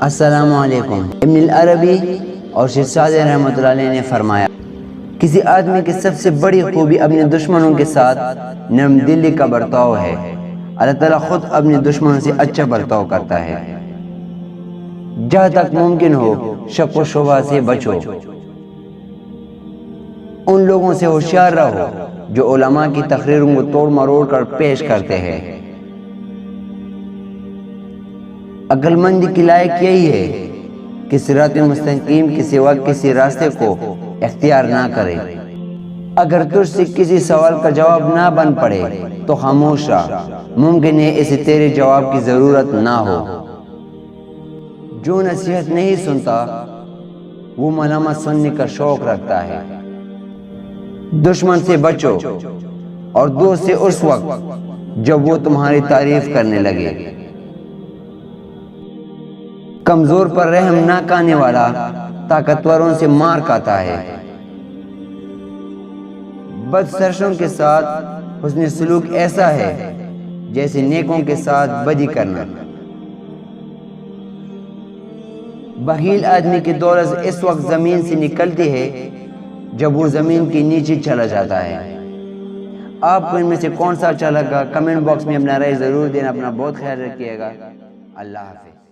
السلام علیکم۔ ابن العربی اور شیخ سعدی رحمۃ اللہ علیہ نے فرمایا، کسی آدمی کی سب سے بڑی خوبی اپنے دشمنوں کے ساتھ نرم دلی کا برتاؤ ہے۔ اللہ تعالیٰ خود اپنے دشمنوں سے اچھا برتاؤ کرتا ہے۔ جہاں تک ممکن ہو شک و شبہ سے بچو۔ ان لوگوں سے ہوشیار رہو جو علماء کی تقریروں کو توڑ مروڑ کر پیش کرتے ہیں۔ عقل مند کی لائق یہی ہے کہ صراط مستقیم کے سوا کسی راستے کو اختیار نہ کرے۔ اگر تجھ سے کسی سوال کا جواب نہ بن پڑے تو خاموش رہ، ممکن ہے اسے تیرے جواب کی ضرورت نہ ہو۔ جو نصیحت نہیں سنتا وہ ملامت سننے کا شوق رکھتا ہے۔ دشمن سے بچو اور دوست سے اس وقت جب وہ تمہاری تعریف کرنے لگے۔ کمزور پر رحم نہ کھانے والا طاقتوروں سے مار کھاتا ہے۔ بد سرشوں کے ساتھ حسن سلوک ایسا ہے جیسے نیکوں کے ساتھ بدی کرنا۔ بخیل آدمی کی دولت اس وقت زمین سے نکلتی ہے جب وہ زمین کے نیچے چلا جاتا ہے۔ آپ کو ان میں سے کون سا اچھا لگا کمنٹ باکس میں اپنا رائے ضرور دینا۔ اپنا بہت خیال رکھیے گا۔ اللہ حافظ۔